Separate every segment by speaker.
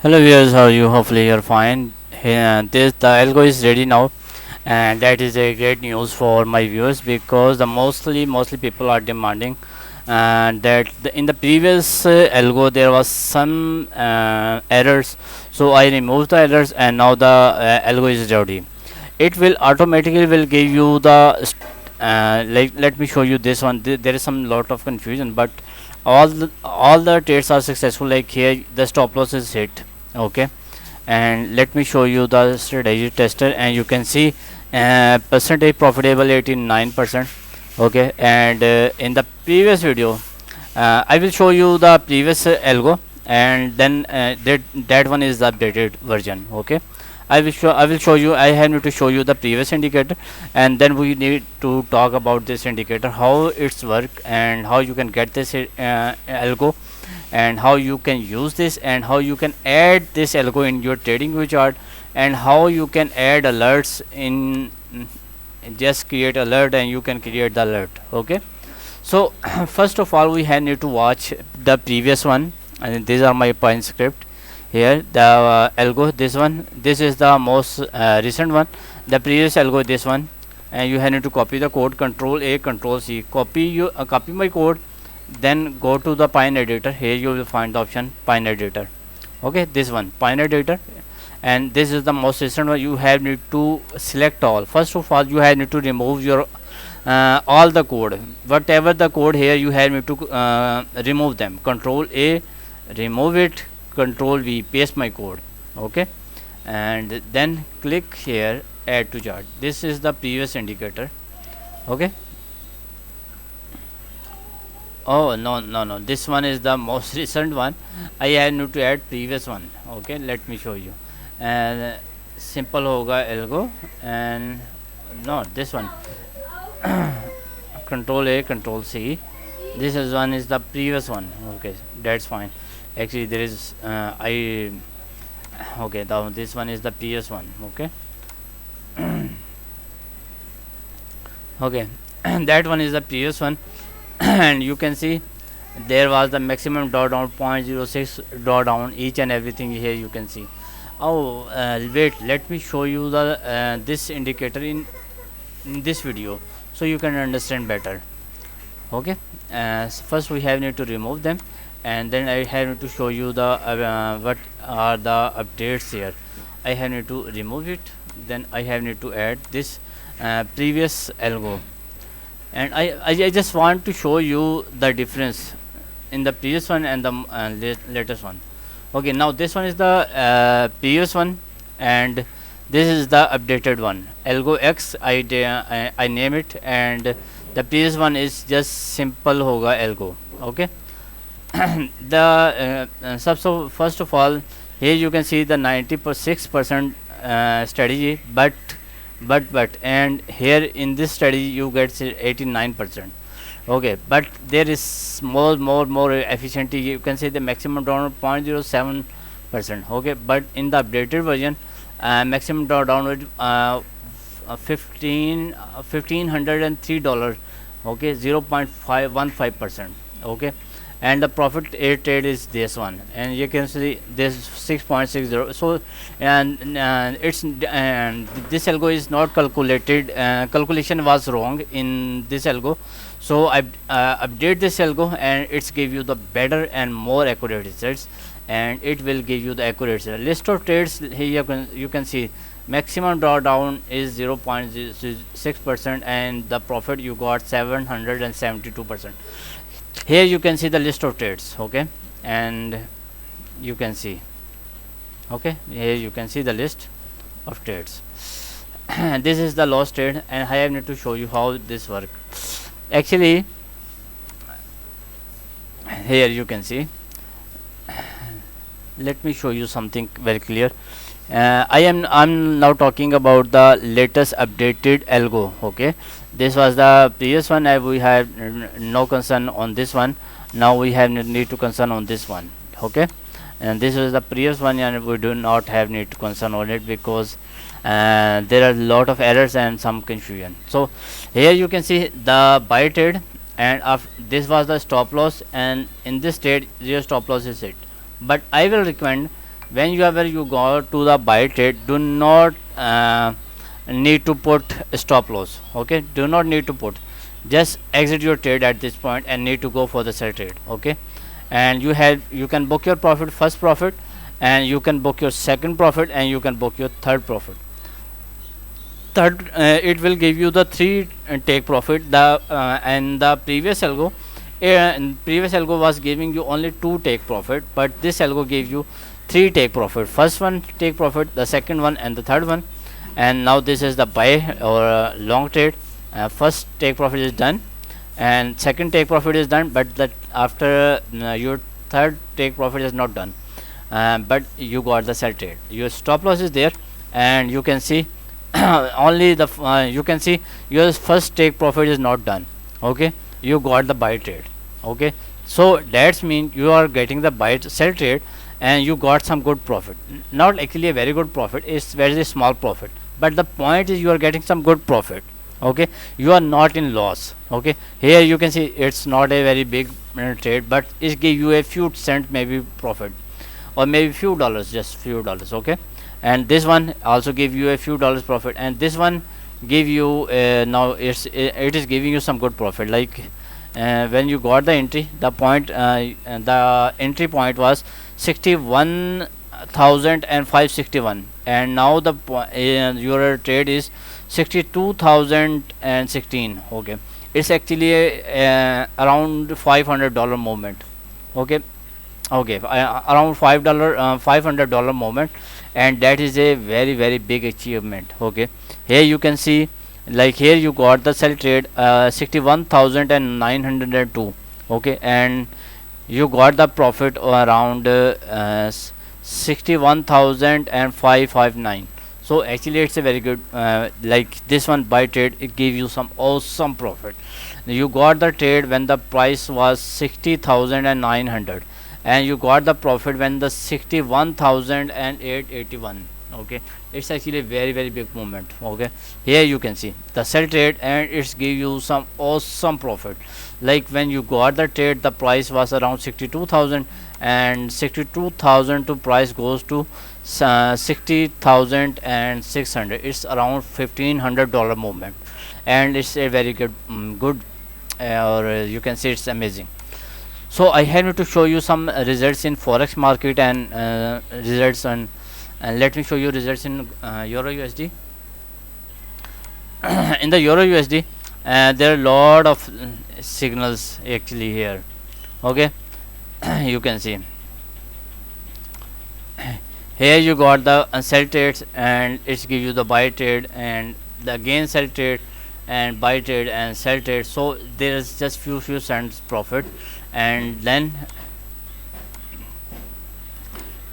Speaker 1: Hello viewers, how are you? Hopefully you're fine. Here, this the algo is ready now, and that is a great news for my viewers because the mostly people are demanding, and that in the previous algo there was some errors, so I removed the errors and now the algo is ready. It will automatically will give you the like let me show you this one. There is some lot of confusion, but all the trades are successful. Like here the stop loss is hit. Okay, and let me show you the strategy tester, and you can see percentage profitable 89%. Okay, and in the previous video I will show you the previous algo, and then that one is the updated version. Okay, I will show you. I have to show you the previous indicator, and then we need to talk about this indicator, how it's work, and how you can get this algo, and how you can use this, and how you can add this algo in your trading view chart, and how you can add alerts in. Just create alert and you can create the alert. Okay, so first of all we have need to watch the previous one, and these are my point script. Here the algo, this is the most recent one. The previous algo, this one, and you have need to copy the code, control A control C, copy my code, then go to the Pine editor. Here you will find the option Pine editor. Okay, this one Pine editor, and this is the most recent one. You have need to select all. First of all you have need to remove your all the code, whatever the code. Here you have need to remove them. Control A, remove it. Control V, paste my code. Okay, and then click here add to chart. This is the previous indicator. Okay, oh no, this one is the most recent one. I need to add previous one. Okay, let me show you. And simple hoga algo, and not this one. Control A control C. This is one is the previous one. Okay, that's fine. Actually there is I okay, now this one is the previous one. Okay, okay, that one is the previous one. And you can see there was the maximum drawdown 0.06 drawdown, each and everything. Here you can see. Oh wait, let me show you the this indicator in this video so you can understand better. Okay, first we have need to remove them, and then I have to show you the what are the updates here. I have need to remove it, then I have need to add this previous algo, and I just want to show you the difference in the previous one and the latest one. Okay, now this one is the previous one, and this is the updated one, algo X. I name it, and the previous one is just simple hoga algo. Okay, the so first of all here you can see the 96% strategy, but and here in this strategy you get 89%. Okay, but there is more efficiency. You can say the maximum download 0.07%. Okay, but in the updated version maximum download 1503 dollars. Okay, 0.515%. Okay, and the profit a trade is this one, and you can see this 6.60. So and it's and this algo is not calculated, calculation was wrong in this algo. So I update this algo, and it's give you the better and more accurate results, and it will give you the accurate result. List of trades. Here you can see maximum drawdown is 0.06%, and the profit you got 772%. Here you can see the list of trades. Okay, and you can see, okay, here you can see the list of trades. This is the lost trade, and I have need to show you how this work. Actually here you can see, let me show you something very clear. I'm now talking about the latest updated algo. Okay, this was the previous one, and we have no concern on this one. Now we have need to concern on this one. Okay, and this is the previous one, and we do not have need to concern on it because there are a lot of errors and some confusion. So here you can see the buy trade, and this was the stop loss, and in this trade your stop loss is hit. But I will recommend whenever you go to the buy trade, do not need to put stop loss. Okay, do not need to put, just exit your trade at this point and need to go for the sell trade. Okay, and you can book your profit, first profit, and you can book your second profit, and you can book your third profit. Third, it will give you the three take profit. The and the previous algo was giving you only two take profit, but this algo gave you three take profit. First one take profit, the second one, and the third one. And now this is the buy or long trade. First take profit is done, and second take profit is done, but that after your third take profit is not done. But you got the sell trade. Your stop loss is there, and you can see only the you can see your first take profit is not done. Okay, you got the buy trade. Okay, so that's mean you are getting the buy sell trade, and you got some good profit. Not actually a very good profit, it's very small profit, but the point is you are getting some good profit. Okay, you are not in loss. Okay, here you can see it's not a very big trade, but it give you a few cent maybe profit, or maybe few dollars, just few dollars. Okay, and this one also give you a few dollars profit, and this one give you now it is giving you some good profit. Like when you got the entry, the entry point was 61,561, and now your trade is 62,016. Okay, it's actually around $500 movement. Okay, okay, around $500 moment, and that is a very big achievement. Okay, here you can see, like here you got the sell trade 61,902. Okay, and you got the profit around 61,559. So actually it's a very good like this one buy trade, it gave you some awesome profit. You got the trade when the price was 60,900, and you got the profit when the 61,881. Okay, it's actually a very big movement. Okay, here you can see the sell trade, and it's give you some awesome profit. Like when you got the trade, the price was around 62,000, and 62,000 to price goes to 60,600. It's around $1,500 movement, and it's a very good or you can say it's amazing. So I have to show you some results in forex market, and results on, and let me show you results in euro USD. In the euro USD, there are a lot of signals actually here. Okay, you can see here you got the sell trades, and it's give you the buy trade, and the again sell trade, and buy trade, and sell trade. So there is just few cents profit, and then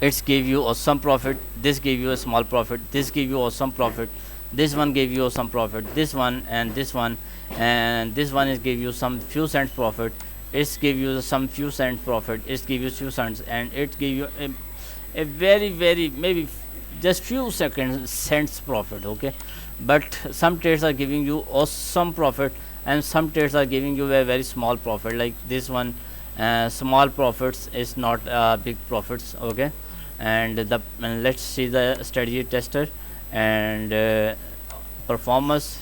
Speaker 1: it's give you awesome profit, this give you a small profit, this give you awesome profit, this one gave you some profit, this one, and this one, and this one is give you some few cents profit, it's give you some few cents profit, it's give you few cents, and it give you a very maybe just few seconds cents profit. Okay, but some trades are giving you awesome profit, and some trades are giving you a very small profit. Like this one, small profits is not big profits. Okay, and let's see the strategy tester, and performance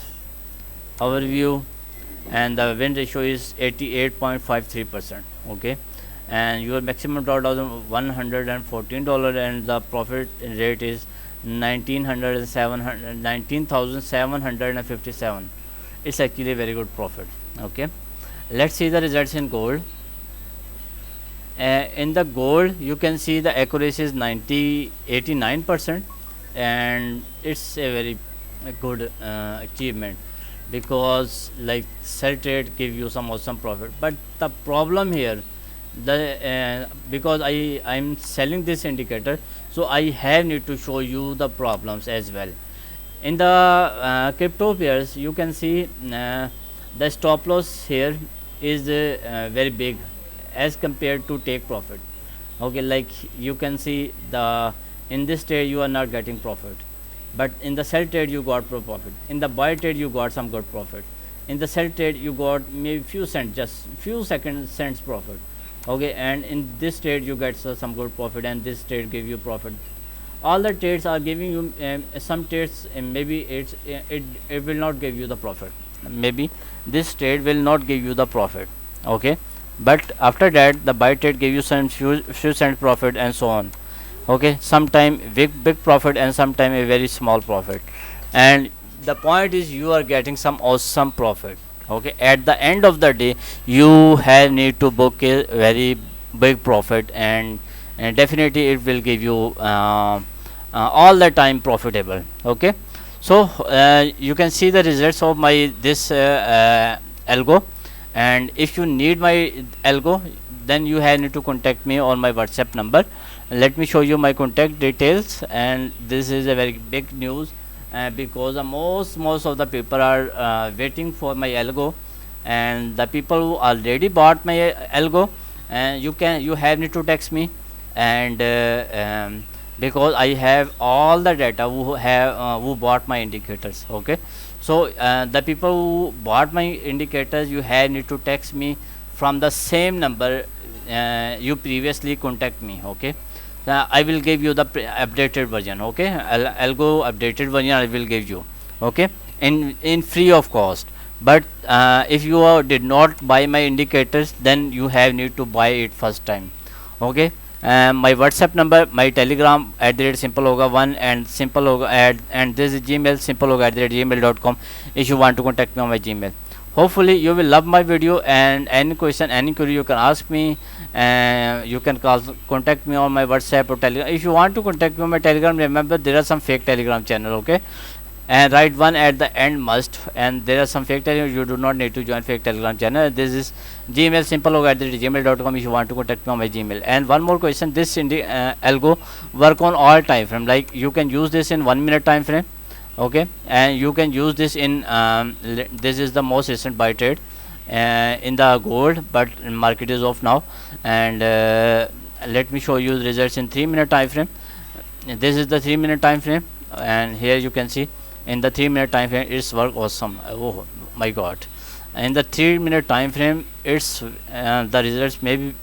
Speaker 1: overview, and the win ratio is 88.53%. Okay, and your maximum $114, and the profit rate is 19,757. It's actually a very good profit. Okay, let's see the results in gold. In the gold, you can see the accuracy is 89%, and it's a very good achievement, because like sell trade give you some awesome profit. But the problem here, because I'm selling this indicator, so I have need to show you the problems as well. In the crypto pairs, you can see the stop loss here is very big as compared to take profit. Okay, like you can see the in this trade you are not getting profit, but in the sell trade you got profit, in the buy trade you got some good profit, in the sell trade you got maybe few cents, just few cents profit. Okay, and in this trade you get some good profit, and this trade give you profit. All the trades are giving you some trades, maybe it will not give you the profit, maybe this trade will not give you the profit. Okay, but after that the buy trade give you some few cent profit and so on. Okay, sometime big profit and sometime a very small profit, and the point is you are getting some awesome profit. Okay, at the end of the day you have need to book a very big profit, and definitely it will give you all the time profitable. Okay, so you can see the results of my this algo, and if you need my algo, then you have need to contact me on my WhatsApp number. Let me show you my contact details, and this is a very big news, because most of the people are waiting for my algo, and the people who already bought my algo, and you have need to text me, and because I have all the data who bought my indicators. Okay, so the people who bought my indicators, you have need to text me from the same number you previously contact me. Okay, I will give you the updated version. Okay, I'll go updated version I will give you. Okay, in free of cost. But if you did not buy my indicators, then you have need to buy it first time. Okay, my WhatsApp number, my Telegram @simple hoga 1, and simple hoga and this is Gmail, simple hoga @gmail.com, if you want to contact me on my Gmail. Hopefully you will love my video, and any question, any query you can ask me, and you can contact me on my WhatsApp or Telegram. If you want to contact me on my Telegram, remember there are some fake Telegram channel. Okay, and write one at the end must, and there are some fake telegram, you do not need to join fake Telegram channel. This is Gmail, simple gmail.com, if you want to contact me on my Gmail. And one more question, this algo work on all time frame, like you can use this in 1 minute time frame. Okay, and you can use this in this is the most recent buy trade in the gold, but market is off now. And let me show you the results in 3 minute time frame. This is the 3 minute time frame, and here you can see in the 3 minute time frame it's work awesome. Oh my god, in the 3 minute time frame it's the results may be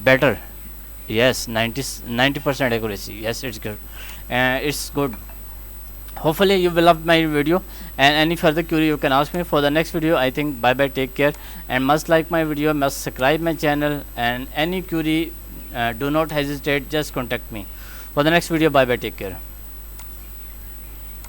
Speaker 1: better. Yes, 90% accuracy. Yes, it's good. It's good. Hopefully you will love my video, and any further query you can ask me for the next video. I think bye bye, take care, and must like my video, must subscribe my channel, and any query do not hesitate, just contact me for the next video. Bye bye, take care.